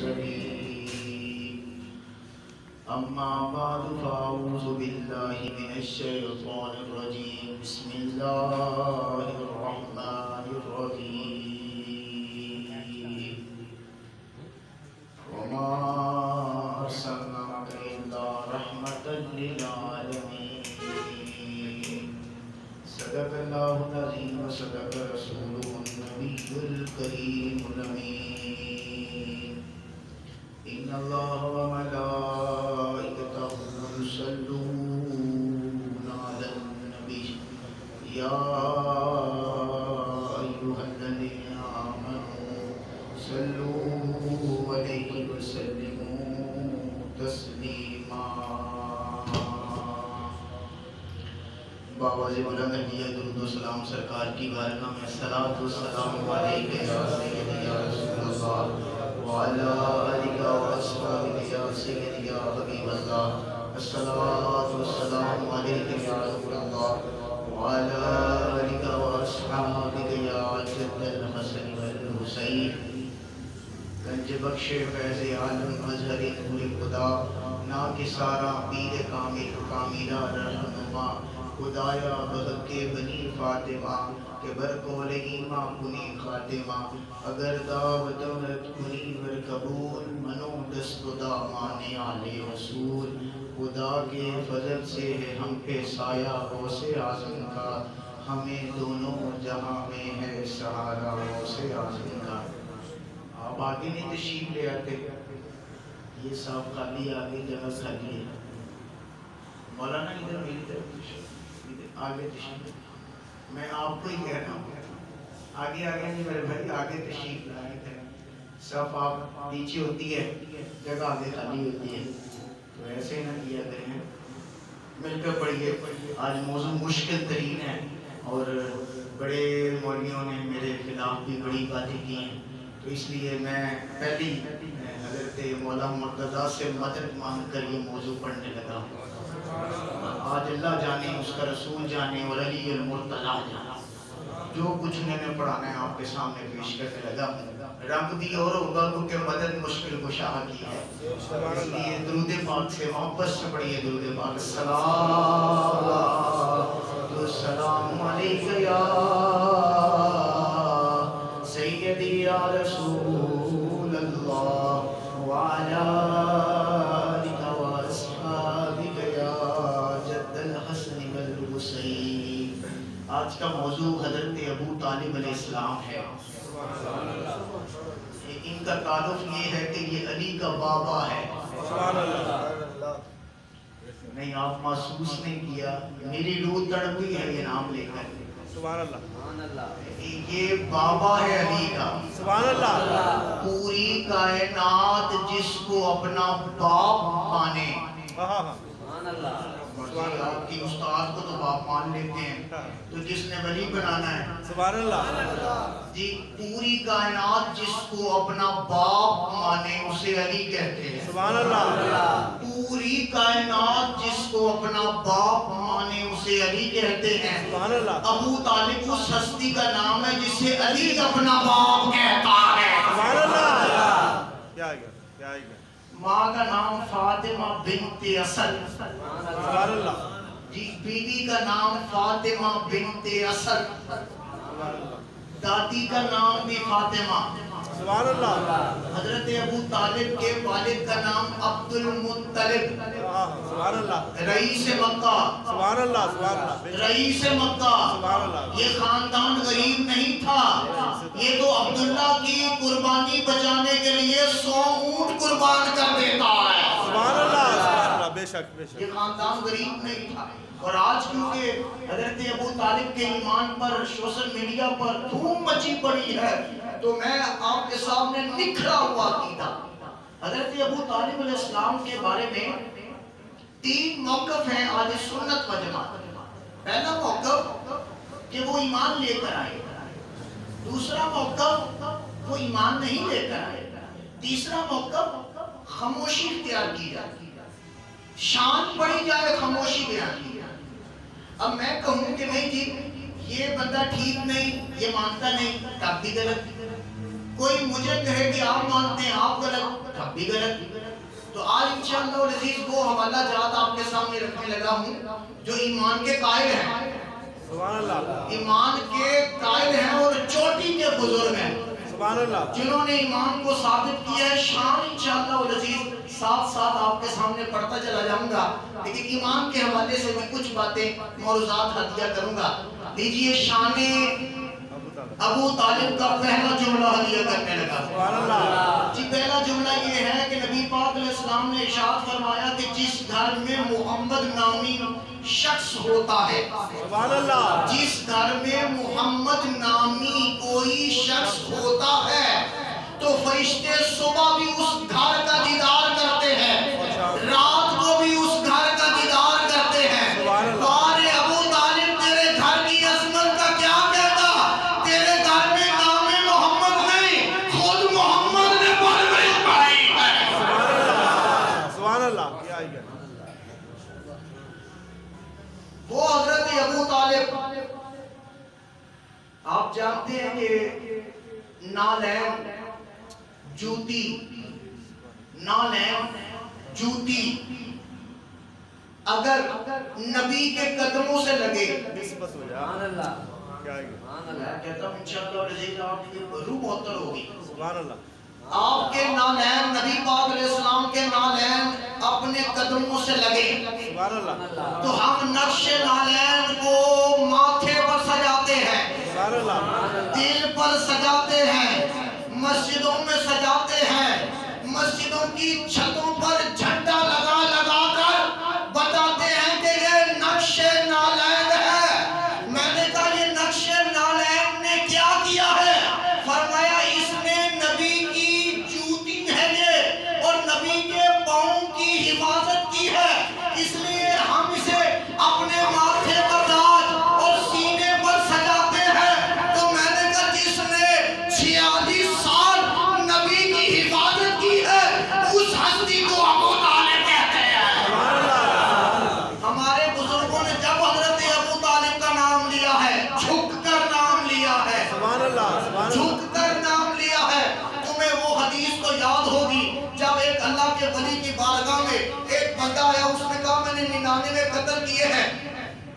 المرسلين أما بعد فأعوذ بالله من الشيطان الرجيم بسم الله الرحمن الرحيم وما أرسلناك إلا رحمة للعالمين صدق الله العظيم وصدق رسوله النبي الكريم الأمين إن الله وملائكته يصلون على النبي يا أيها الذين آمنوا صلوا عليه وسلموا تسليما بآواز بلند ہے درود و سلام سرکار کی بارگاہ میں الصلاۃ والسلام علیک یا سیدی یا رسول اللہ وعلی آلک و اصحابک یا سیدی یا حبیب اللہ الصلاۃ والسلام علیک یا رسول اللہ وعلی آلک و اصحابک یا جد الحسن والحسین گنج بخش فیض عالم مظہر نور خدا نا کے سارا پیر کامل کاملہ رہنما خدایا بغد کے بنی فاطمہ کہ برکول ایماں کنی خاتمہ اگر دعوت کنی ور قبول منو دست دا مانے آلے رسول خدا کے فضل سے ہے ہم پہ سایہ غوث اعظم کا ہمیں دونوں جہاں میں ہے سہارا غوث اعظم کا آپ آگے نہیں تشریف لے آتے یہ صاحب خالی آگے جگہ خالی ہے مولانا ادھر میری طرف آگے تشریف میں آپ کو ہی کہہ رہا ہوں آگے آگے نہیں میرے بھائی آگے تشریف لائے تھے صف آپ نیچے ہوتی ہے جگہ آگے خالی ہوتی ہے تو ایسے نہ کیا کریں مل کر پڑھیے آج موضوع مشکل ترین ہے اور بڑے مولویوں نے میرے خلاف بھی بڑی باتیں کی ہیں تو اس لیے میں پہلی حضرت مولا مرتضیٰ سے مدد مانگ کر یہ موضوع پڑھنے لگا ہوں آج اللہ جانے اس کا رسول جانے اور علی المرتضیٰ جانا جو کچھ انہوں نے پڑھانا ہے آپ کے سامنے پیش کرنے لگا رنگ بھی اور ہوگا کیونکہ مدد مشکل کو شاہ کی ہے اس لیے درود پاک سے محبت سے پڑھیے درود پاک السلام علیکم یا سیدی یا رسول اللہ وعلا آج کا موضوع حضرت ابو طالب علیہ السلام ہے ان کا تعارف یہ ہے کہ یہ علی کا بابا ہے نہیں آپ محسوس نہیں کیا میری روح تڑپی ہے یہ نام لے کر یہ بابا ہے علی کا پوری کائنات جس کو اپنا باپ مانے آپ کی استاد کو تو باپ مان لیتے ہیں تو جس نے ولی بنانا ہے سبحان اللہ جی پوری کائنات جس کو اپنا باپ مانے اسے علی کہتے ہیں سبحان اللہ پوری کائنات جس کو اپنا باپ مانے اسے علی کہتے ہیں سبحان اللہ ابو طالب اس ہستی کا نام ہے جسے علی اپنا باپ کہتا ہے سبحان اللہ کیا ہے ماں کا نام فاطمہ بنت اسد سبحان اللہ جی بیوی کا نام فاطمہ بنت اسد دادی کا نام بھی فاطمہ سبحان اللہ حضرت ابو طالب کے والد کا نام عبد المطلب سبحان اللہ رئیس مکہ سبحان اللہ رئیس مکہ سبحان اللہ یہ خاندان غریب نہیں تھا یہ تو عبداللہ کی قربانی بچانے کے لیے 100 اونٹ قربان کر دیتا ہے سبحان اللہ بے شک یہ خاندان غریب نہیں تھا اور آج کیونکہ حضرت ابو طالب کے ایمان پر سوشل میڈیا پر دھوم مچی پڑی ہے تو میں آپ کے سامنے نکھرا ہوا عقیدہ حضرت ابو طالب علیہ السلام کے بارے میں 3 موقف ہیں اہل سنت و جماعت پہلا موقف کہ وہ ایمان لے کر آئے دوسرا موقف وہ ایمان نہیں لے کر آئے تیسرا موقف خاموشی اختیار کی جائے شان پڑی جائے خاموشی بیان کی جائے اب میں کہوں کہ نہیں جی یہ بندہ ٹھیک نہیں یہ مانتا نہیں تب بھی غلط کوئی مجھے کہے کہ آپ مانتے ہیں آپ غلط تو آج انشاءاللہ العزیز وہ حوالہ جات آپ کے سامنے رکھنے لگا ہوں جو ایمان کے قائل ہیں، سبحان اللہ، ایمان کے قائل ہیں اور چوٹی کے بزرگ ہیں، سبحان اللہ، جنہوں نے ایمان کو ثابت کیا ہے۔ شان انشاءاللہ العزیز ساتھ ساتھ آپ کے سامنے پڑھتا چلا جاؤں گا، لیکن ایمان کے حوالے سے بھی کچھ باتیں موضوعات ہدیہ کروں گا۔ لیجئے شان ابو طالب کا پہلا جملہ ہدیہ کرنے لگا۔ سبحان اللہ، جی پہلا جملہ یہ ہے کہ نبی پاک علیہ السلام نے ارشاد فرمایا کہ جس گھر میں محمد نامی شخص ہوتا ہے، سبحان اللہ، جس گھر میں محمد نامی کوئی شخص ہوتا ہے تو فرشتے صبح بھی اس گھر کا دیدار کرتے ہیں، رات کو بھی اس گھر کا دیدار کرتے ہیں۔ بارے ابو طالب تیرے گھر کی عظمت کا کیا کہتا؟ تیرے گھر میں نام محمد نہیں، خود محمد نے پرورش پائی ہے۔ سبحان اللہ، کیا ہے وہ حضرت ابو طالب، آپ جانتے ہیں کہ نالین جوتی، نالین جوتی اگر نبی کے قدموں سے لگے، نسبت ہو جائے، کیا ہے میں کہتا ہوں انشاءاللہ العزیز آپ کی روح معطر ہوگی۔ سبحان اللہ، آپ کے نالین، نبی پاک علیہ السلام کے نالین اپنے قدموں سے لگے سبحان اللہ، تو ہم نقش نالین کو ماتھے پر سجاتے ہیں، سبحان اللہ، دل پر سجاتے ہیں، مسجدوں میں سجاتے ہیں، مسجدوں کی چھتوں پر جھنڈا لگا لگا کر بتاتے ہیں کہ یہ نقش نالین ہے۔ میں نے کہا یہ نقش نالین نے کیا کیا ہے؟ فرمایا اس نے نبی کی جوتی ہے یہ، اور نبی کے پاؤں کی حفاظت کی ہے، اس لیے ہم اسے اپنے ماتھے پر تاج اور سینے پر سجاتے ہیں۔ تو میں نے کہا جس نے 46 سال نبی کی حفاظت کی ہے اس ہستی کو ابو طالب کہتے ہیں۔ ہمارے بزرگوں نے جب حضرت ابو طالب کا نام لیا ہے، جھک کر نام لیا ہے، سبحان اللہ، سبحان اللہ، جھک کر نام لیا ہے۔ تمہیں وہ حدیث تو یاد ہوگی جب ایک اللہ کے ولی کی بارگاہ میں ایک بندہ آیا، اس نے کہا میں نے 99 قتل کیے ہیں،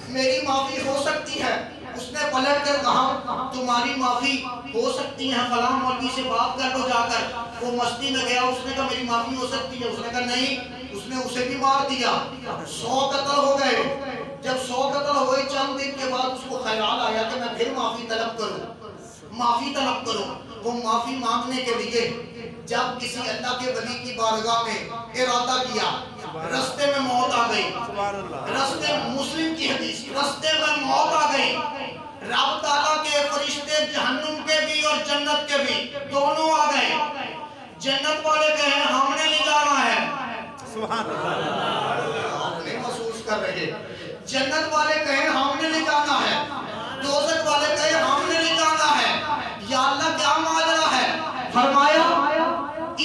میری معافی ہو سکتی ہے؟ اس نے پلٹ کر کہا تمہاری معافی ہو سکتی ہے، فلاں مولوی سے بات کر لو جا کر۔ وہ مستی میں گیا، اس نے کہا میری معافی ہو سکتی ہے، اس نے کہا نہیں، اس نے اسے بھی مار دیا۔ 100 قتل ہو گئے۔ جب 100 قتل ہوئے چند دن کے بعد اس کو خیال آیا کہ میں پھر معافی طلب کروں، معافی طلب کروں۔ وہ معافی مانگنے کے لیے جب کسی اللہ کے ولی کی بارگاہ میں ارادہ کیا، رستے میں موت آ گئی، سبحان اللہ، رستے مسلم کی حدیث، رستے میں موت آ گئی، رب تعالیٰ کے فرشتے جہنم کے بھی اور جنت کے بھی دونوں آ گئے۔ جنت والے کہیں ہم نے لے جانا ہے، سبحان اللہ، آپ نہیں محسوس کر رہے۔ جنت والے کہیں ہم نے لے جانا ہے، دوزخ والے کہیں ہم نے لے جانا ہے۔ یا اللہ کیا ماجرا ہے؟ فرمایا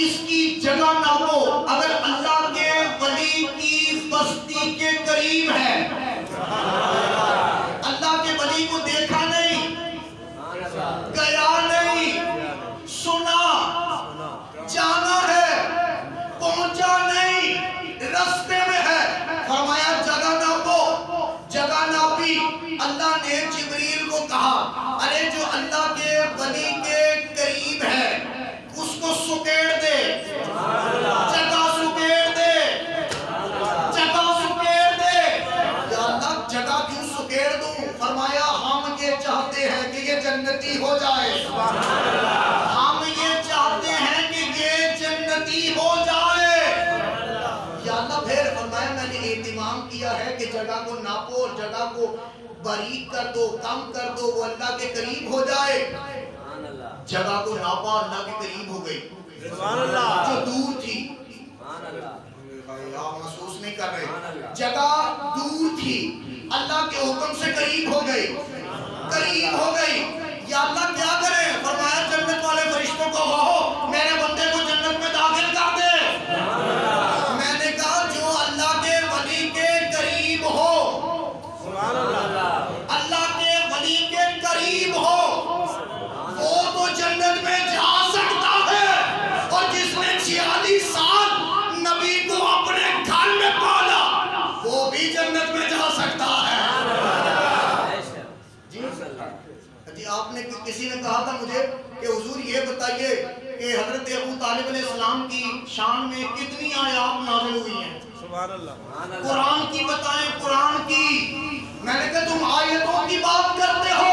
اس کی جگہ ناپو، اگر اللہ کے ولی کی بستی کے قریب ہے، اللہ کے ولی کو دیکھا نہیں، گیا نہیں، سنا، جانا ہے، پہنچا نہیں، رستے میں ہے، فرمایا جگہ ناپو، جگہ ناپی۔ اللہ نے جبریل کو کہا ارے جو اللہ کے ولی کے قریب ہے اس کو سکیڑ دے، جگہ سکیڑ دے، جگہ سکیڑ دے۔ یا اللہ جگہ کیوں سکیڑ دوں؟ فرمایا ہم یہ چاہتے ہیں کہ یہ جنتی ہو جائے، ہم یہ چاہتے ہیں کہ یہ جنتی ہو جائے۔ یا اللہ پھر فرمایا میں نے اہتمام کیا ہے کہ جگہ کو ناپو اور جگہ کو باریک کر دو، کم کر دو، وہ اللہ کے قریب ہو جائے۔ جگہ کو ناپا، اللہ کے قریب ہو گئی، سبحان اللہ، جو دور تھی، آپ محسوس نہیں کر رہے، جگہ دور تھی، اللہ کے حکم سے قریب ہو گئی، قریب ہو گئی۔ یا اللہ کیا کریں؟ فرمایا جنت والے فرشتوں کو کہو میرے بندے کو جنت میں داخل کر دے۔ میں نے کہا جو اللہ کے ولی کے قریب ہو، سبحان اللہ، اللہ کے ولی کے قریب ہو، وہ تو جنت میں جا سکتا ہے، اور جس نے 46 سال کسی نے کہا تھا مجھے کہ حضور یہ بتائیے کہ حضرت ابو طالب علیہ السلام کی شان میں کتنی آیات نازل ہوئی ہیں؟ سبحان اللہ. قرآن کی بتائیں، قرآن کی. میں نے کہا تم آیتوں کی بات کرتے ہو.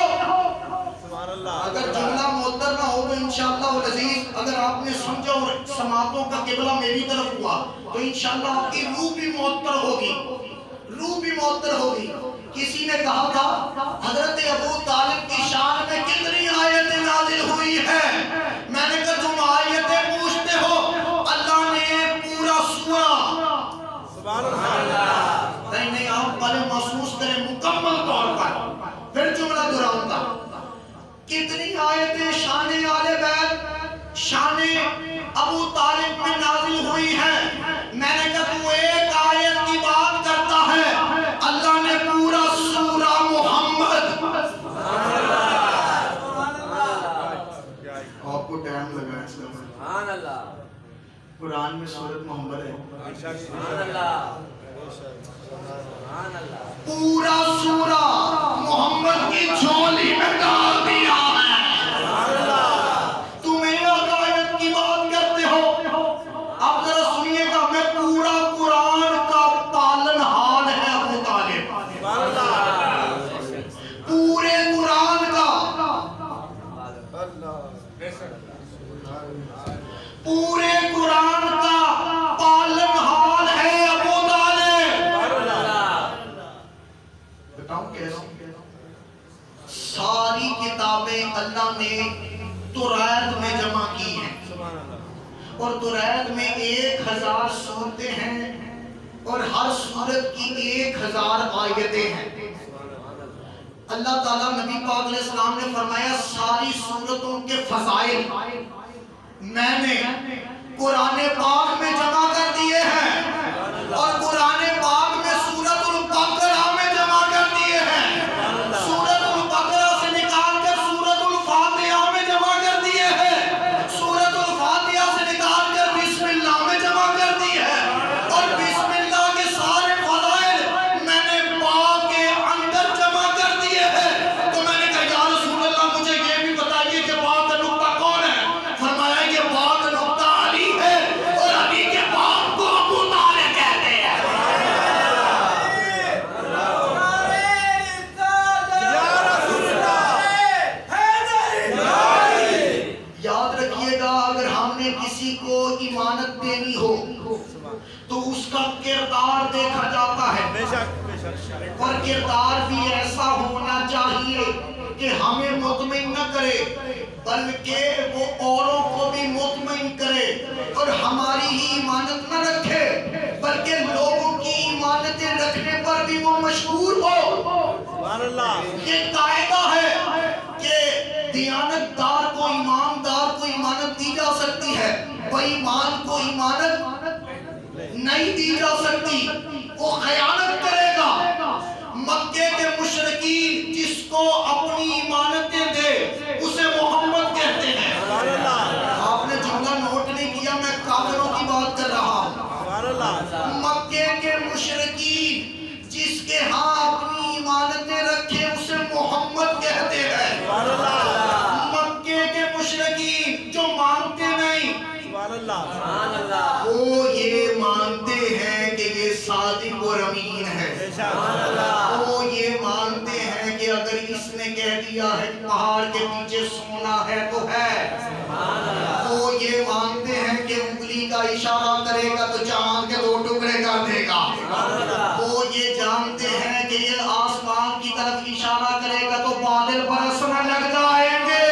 سبحان اللہ. اگر جملہ معطر نہ ہو تو انشاءاللہ العزیز اگر آپ نے سمجھا اور سماعتوں کا قبلہ میری طرف ہوا تو انشاءاللہ آپ کی روح بھی معطر ہوگی، روح بھی معطر ہوگی. کسی نے کہا تھا حضرت ابو طالب کی شان میں کتنی آیتیں نازل ہوئی ہیں؟ میں نے کہا تم آیتیں پوچھتے ہو، اللہ نے پورا سورہ. سبحان اللہ. نہیں آپ پہلے محسوس کریں مکمل طور پر، پھر جملہ دہراؤں گا. کتنی آیتیں شان آل بیت، شان ابو طالب میں نازل ہوئی ہیں؟ میں نے کہا تو ایک آیت کی بات کرتا ہے، اللہ نے پورا سورہ محمد. آپ کو ٹائم لگا ہے سبحان اللہ. قرآن میں سورۃ محمد ہے. سبحان اللہ. پورا سورہ محمد کی جھولی میں ڈال دیا ہے. تم ایک آیت کی بات کرتے ہو. اب ذرا سنیے گا، میں پورا قرآن کا پالن ہار ہے ابو طالب. پورے قرآن کا، پورے قرآن کا پالن ہار ہے ابو طالب. بتاؤں کیسے؟ ساری کتابیں اللہ نے تورات میں جمع کی ہیں، اور تورات میں 1000 سورتیں ہیں اور ہر سورت کی 1000 آیتیں ہیں. اللہ تعالیٰ نبی پاک علیہ السلام نے فرمایا ساری سورتوں کے فضائل میں نے قرآن پاک میں جمع کر دیے ہیں، اور قرآن پاک میں سورۃ البقرہ میں جمع کر دیے ہیں. سورۃ البقرہ سے نکال کر سورۃ الفاتحہ میں جمع کر دیے ہیں، سورۃ الفاتحہ سے نکال کر بسم اللہ میں جمع کر دی ہے، اور بسم اللہ کے سارے فضائل میں نے پاک کے اندر جمع کر دیے ہیں. تو میں نے کہا یا رسول اللہ مجھے یہ بھی بتائیے کہ پاک کا نقطہ کون ہے؟ فرمایا کہ پاک کا نقطہ علی ہے، اور علی کے باپ کو ابو طالب کہتے ہیں. یاد رکھیے گا اگر ہم نے کسی کو امانت دینی ہو تو اس کا کردار دیکھا جاتا ہے، بے شک. اور کردار بھی ایسا ہونا چاہیے کہ ہمیں مطمئن نہ کرے بلکہ وہ اوروں کو بھی مطمئن کرے، اور ہماری ہی امانت نہ رکھے بلکہ لوگوں کی امانتیں رکھنے پر بھی وہ مشہور ہو. سبحان اللہ. یہ قاعدہ ہے کہ دیانتدار کو، ایماندار کو امانت دی جا سکتی ہے، بے ایمان کو امانت نہیں دی جا سکتی، وہ خیانت کرے گا. مکے کے مشرکین جس کو اپنی امانتیں دے اسے محمد کہتے ہیں. آپ نے جملہ نوٹ نہیں کیا، میں کافروں کی بات کر رہا ہوں. مکے کے مشرکین جس کے ہاں اپنی امانتیں رکھے اسے محمد کہتے ہیں. مکے کے مشرکین جو مانتے نہیں وہ یہ مانتے ہیں کہ یہ صادق اور امین ہے. وہ یہ مانتے ہیں کہ اگر اس نے کہہ دیا ہے پہاڑ کے پیچھے سونا ہے تو ہے. وہ یہ مانتے ہیں کہ انگلی کا اشارہ کرے گا تو چاند کے 2 ٹکڑے کر دے گا. وہ یہ جانتے ہیں کہ یہ آسمان کی طرف اشارہ کرے گا تو بادل برسنے لگ جائیں گے.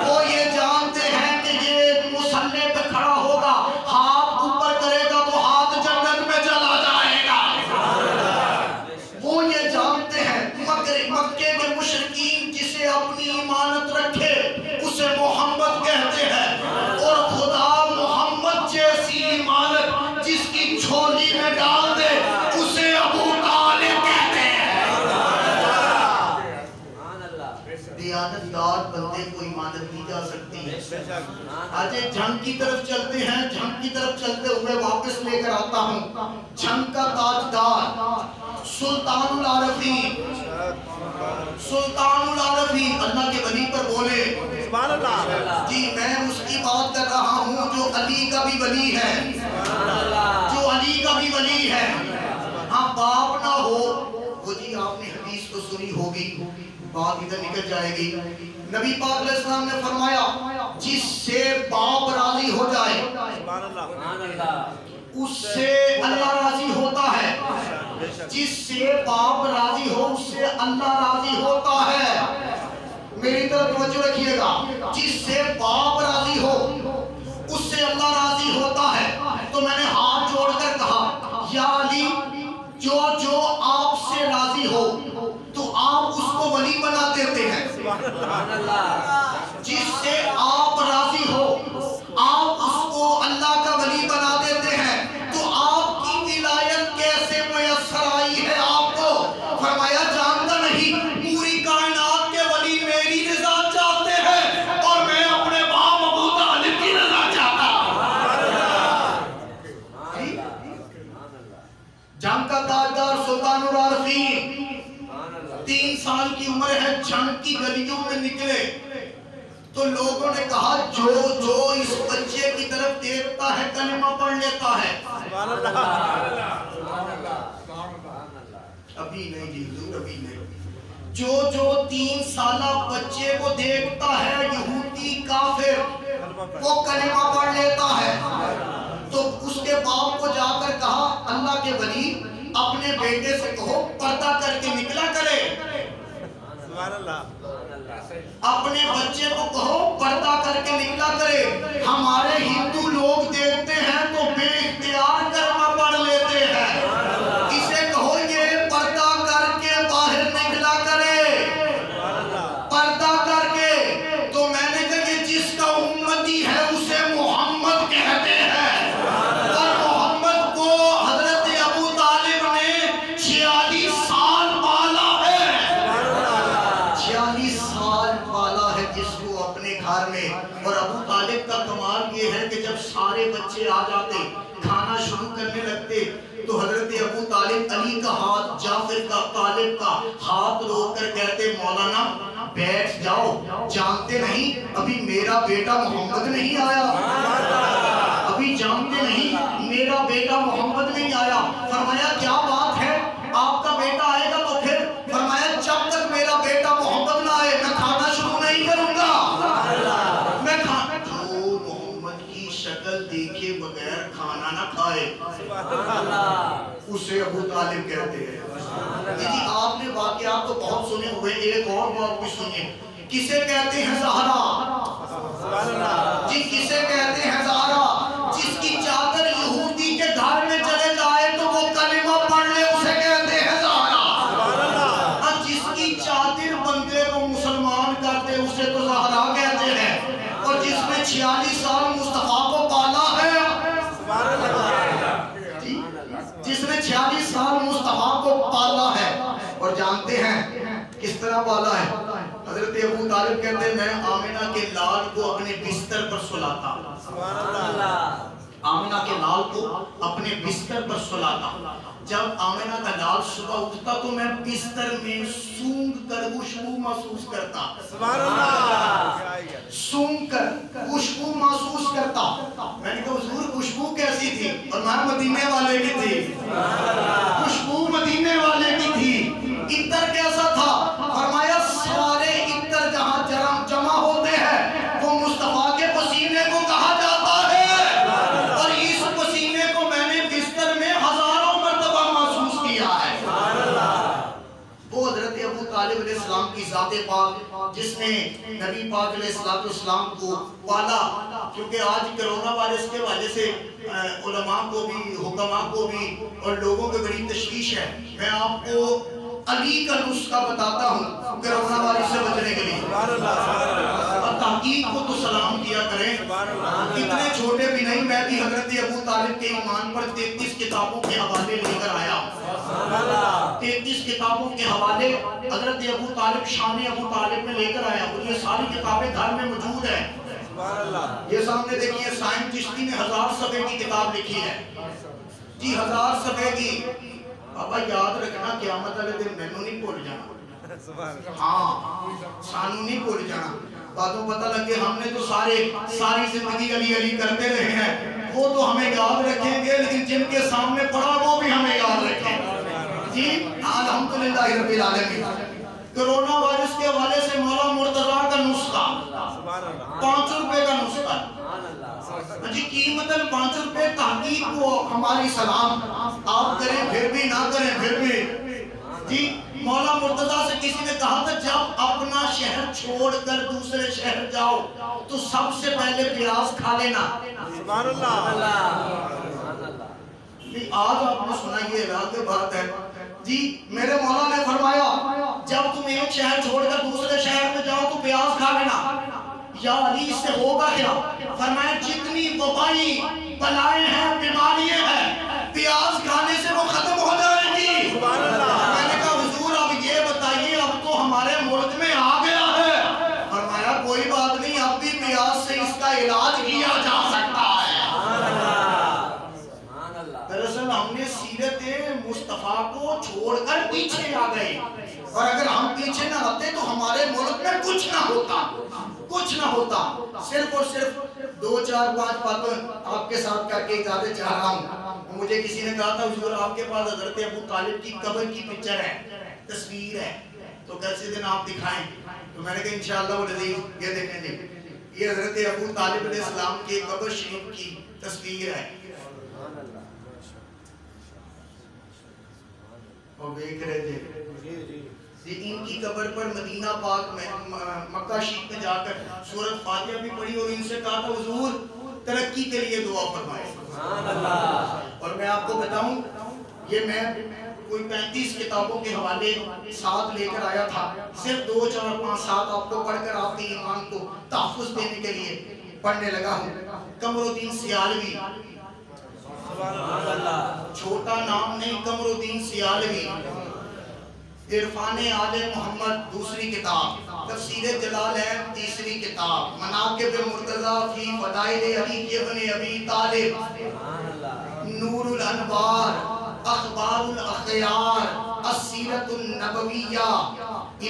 وہ یہ جانتے ہیں کہ یہ مصلی پہ کھڑا ہوگا، ہاتھ اوپر کرے گا تو ہاتھ جنت میں چلا جائے گا. وہ یہ جانتے ہیں. مکے کے مشرکین جسے اپنی امانت رکھے اسے محمد کہتے ہیں، اور خدا محمد جیسی امانت جس کی جھولی میں ڈال دے اسے ابو طالب کہتے ہیں. دیانتدار بندے کو امانت دی جا سکتی ہے. آج جنگ کی طرف چلتے ہیں. جنگ کی طرف چلتے ہوئے واپس لے کر آتا ہوں. جنگ کا تاجدار سلطان العارفین، سلطان العارفین اللہ کے ولی پر بولے سبحان اللہ، جی میں اس کی بات کر رہا ہوں جو علی کا بھی ولی ہے، جو علی کا بھی ولی ہے۔ ہاں باپ نہ ہو، وہ جی آپ نے حدیث تو سنی ہوگی، بات ادھر نکل جائے گی۔ نبی پاک علیہ السلام نے فرمایا جس سے باپ راضی ہو جائے سبحان اللہ، اس سے اللہ راضی ہوتا ہے، جس سے باپ راضی ہو اس سے اللہ راضی ہوتا ہے۔ میری طرف توجہ رکھیے گا، جس سے باپ راضی ہو اس سے اللہ راضی ہوتا ہے۔ تو میں نے ہاتھ جوڑ کر کہا یا علی جو جو آپ سے راضی ہو تو آپ اس کو ولی بنا دیتے ہیں، جس سے آپ راضی ہو آپ اس کو اللہ کا ولی بنا دیتے ہیں۔ تو آپ کی ولایت کیسے میسر آئی ہے آپ کو؟ فرمایا جانتا نہیں، پوری کائنات کے ولی میری رضا چاہتے ہیں اور میں اپنے باپ ابو طالب کی رضا چاہتا ہوں۔ جنگ کا تاجدار سلطان العارفین 3 سال کی عمر ہے، جنگ کی گلیوں میں نکلے تو لوگوں نے کہا جو جو اس بچے کی طرف دیکھتا ہے کلمہ پڑھ لیتا ہے۔ سبحان اللہ، ابھی نہیں جی حضور، ابھی نہیں۔ جو جو 3 سالہ بچے کو دیکھتا ہے یہودی کافر وہ کلمہ پڑھ لیتا ہے۔ تو اس کے باپ کو جا کر کہا اللہ کے ولی اپنے بیٹے سے کہو پردہ کر کے نکلا کرے، سبحان اللہ، اپنے بچے کو کہو پردہ کر کے نکلا کرے۔ ہمارے ہندو لوگ دیکھتے ہیں تو بے اختیار کلمہ پڑھ لیتے ہیں، اسے کہو یہ پردہ کر کے باہر نکلا کرے، پردہ کر کے۔ تو میں نے کہا کہ جس کا امتی ہے اسے محمد کہتے ہیں، اور محمد کو حضرت ابو طالب نے 46 سال پالا ہے، 46 سال پالا ہے جس کو اپنے گھر میں۔ اور ابو طالب کا کمال یہ ہے کہ جب سارے بچے آ جاتے کھانا شروع کرنے لگتے تو حضرت ابو طالب علی کا ہاتھ، جعفر کا، طالب کا ہاتھ روک کر کہتے مولانا بیٹھ جاؤ، جانتے نہیں ابھی میرا بیٹا محمد نہیں آیا، ابھی جانتے نہیں میرا بیٹا محمد نہیں آیا۔ فرمایا کیا بات ہے آپ کا بیٹا آئے گا تو پھر؟ فرمایا جب تک میرا بیٹا محمد نہ آئے میں کھانا شروع نہیں کروں گا، میں کھانا جو محمد کی شکل دیکھے بغیر کھانا نہ کھائے اسے ابو طالب کہتے ہیں۔ جی آپ نے واقعات تو بہت سنے ہوئے، ایک اور بات بھی سنیے، کسے کہتے ہیں زہرا؟ جی کسے کہتے ہیں زہرا؟ جس کی چادر یہودی کے گھر میں چلے جائے تو وہ کلمہ پڑھ لے اسے کہتے ہیں زہرا، جس کی چادر بندے کو مسلمان کرتے اسے تو زہرا کہتے ہیں۔ اور جس نے 46 سال مصطفیٰ کو پالا ہے، جس نے 46 سال مصطفیٰ کو پالا ہے، اور جانتے ہیں کس طرح پالا ہے؟ حضرت ابو طالب کہتے ہیں میں آمنہ کے لال کو اپنے بستر پر سلاتا، آمنہ کے لال کو اپنے بستر پر سلاتا۔ جب آمنہ کا لال صبح اٹھتا تو میں بستر میں سونگ کر خوشبو محسوس کرتا، سونگ کر خوشبو محسوس کرتا۔ میں نے کہا حضور خوشبو کیسی تھی؟ اور میں مدینے والے کی تھی، خوشبو مدینے والے کی تھی۔ عطر کیسا تھا؟ فرمایا سارے عطر جہاں جمع ہوتے ہیں وہ مصطفیٰ کے پسینے کو کہا جاتا ہے، اور اس پسینے کو میں نے بستر میں ہزاروں مرتبہ محسوس کیا ہے۔ وہ حضرت ابو طالب علیہ السلام کی ذات پاک جس نے نبی پاک علیہ السلام کو پالا، کیونکہ آج کرونا وائرس کے وجہ سے علماء کو بھی، حکماء کو بھی اور لوگوں کو بڑی تشویش ہے۔ میں آپ کو علی کا نسخہ بتاتا ہوں کرونا وائرس سے بچنے کے لیے، اور تحقیق کو تو سلام کیا کریں، اتنے چھوٹے بھی نہیں۔ میں بھی حضرت ابو طالب کے ایمان پر 33 کتابوں کے حوالے لے کر آیا، 33 کتابوں کے حوالے حضرت ابو طالب، شان ابو طالب میں لے کر آیا، اور یہ ساری کتابیں گھر میں موجود ہیں۔ یہ سامنے دیکھیے سائن چشتی نے 1000 صفحے کی کتاب لکھی ہے جی، 1000 صفحے کی، بابا یاد رکھنا قیامت والے دن مینوں نہیں بھول جانا، سبحان اللہ، ہاں سانوں نہیں بھول جانا، باتوں پتہ لگے ہم نے تو ساری زندگی علی علی کرتے رہے ہیں، وہ تو ہمیں یاد رکھیں گے لیکن جن کے سامنے پڑا وہ بھی ہمیں یاد رکھیں گے۔ جی الحمدللہ رب العالمین۔ کرونا وائرس کے حوالے سے مولا مرتضیٰ کا نسخہ، سبحان اللہ، 5 روپے کا نسخہ، جی قیمتاً 5 روپے، تحقیق کو ہماری سلام، آپ کریں پھر بھی نہ کریں پھر بھی۔ جی مولا مرتضیٰ سے کسی نے کہا تھا جب اپنا شہر چھوڑ کر دوسرے شہر جاؤ تو سب سے پہلے پیاز کھا لینا۔ سبحان اللہ، آج آپ نے سنا یہ راہ کے بات ہے جی، میرے مولا نے فرمایا جب تم ایک شہر چھوڑ کر دوسرے شہر میں جاؤ تو پیاز کھا لینا۔ یا علی اس سے ہوگا کیا؟ فرمایا جتنی وبائی بلائیں ہیں بیماریاں ہیں پیاز کھانے سے وہ ختم ہو جائے گی۔ سبحان اللہ۔ میں نے کہا حضور اب یہ بتائیے اب تو ہمارے ملک میں آ گیا ہے۔ فرمایا کوئی بات نہیں اب بھی پیاز سے اس کا علاج کیا جا سکتا ہے۔ دراصل ہم نے سیرت مصطفیٰ کو چھوڑ کر پیچھے آ گئے، اور اگر ہم پیچھے نہ ہوتے تو ہمارے ملک میں کچھ نہ ہوتا۔ صرف اور صرف 2-4-5 باتوں آپ کے ساتھ کر کے اجازت چاہ رہا ہوں۔ مجھے کسی نے کہا تھا حضور آپ کے پاس حضرت ابو طالب کی قبر کی پکچر ہے، تصویر ہے، تو کیسے دن آپ دکھائیں؟ تو میں نے کہا انشاءاللہ والعزیز یہ دیکھیں جی، یہ حضرت ابو طالب علیہ السلام کی قبر شریف کی تصویر ہے، اور دیکھ رہے تھے ان کی قبر پر مدینہ پاک میں مکہ شریف میں جا کر سورۃ فاتحہ بھی پڑھی اور ان سے کہا تھا حضور ترقی کے لیے دعا فرمائے۔ اور میں آپ کو بتاؤں یہ میں کوئی 35 کتابوں کے حوالے ساتھ لے کر آیا تھا، صرف 2, 4, 5, 7 آپ کو پڑھ کر آپ کے ایمان کو تحفظ دینے کے لیے پڑھنے لگا ہوں۔ قمر الدین سیالوی، چھوٹا نام نہیں، قمر الدین سیالوی، عرفان آل محمد دوسری کتاب، تفسیر جلالین تیسری کتاب، مناقب مرتضیٰ فی فضائل علی ابن ابی طالب، نور الانوار، اخبار الاخیار، السیرت النبویہ،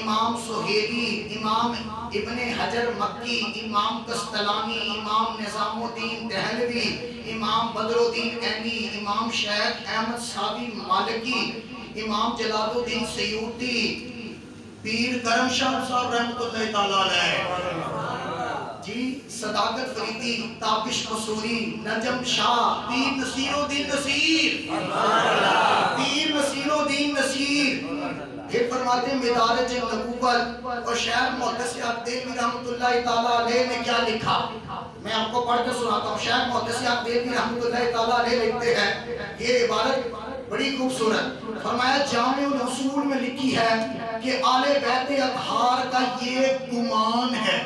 امام سہیلی، امام ابن حجر مکی، امام قسطلانی، امام نظام الدین دہلوی، امام بدر الدین عینی، امام شیخ احمد صاحبی مالکی، امام جلال الدین سیوطی، پیر کرم شاہ صاحب رحمۃ اللہ تعالیٰ علیہ، جی صداقت فریدی، تابش قصوری، نجم شاہ، پیر نصیر الدین نصیر، پیر نصیر الدین نصیر، یہ فرماتے ہیں مدارج نبوت، اور شیخ محدث حق دہلوی رحمۃ اللہ تعالیٰ علیہ نے کیا لکھا میں آپ کو پڑھ کے سناتا ہوں۔ شیخ محدث حق دہلوی رحمۃ اللہ تعالیٰ علیہ لکھتے ہیں یہ عبارت بڑی خوبصورت، فرمایا جامع الاصول میں لکھی ہے کہ آل بیت اطہار کا یہ گمان ہے،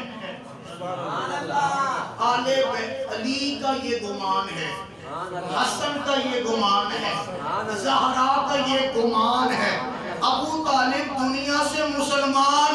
آل بیت علی کا یہ گمان ہے، حسن کا یہ گمان ہے، زہرا کا یہ گمان ہے، ابو طالب دنیا سے مسلمان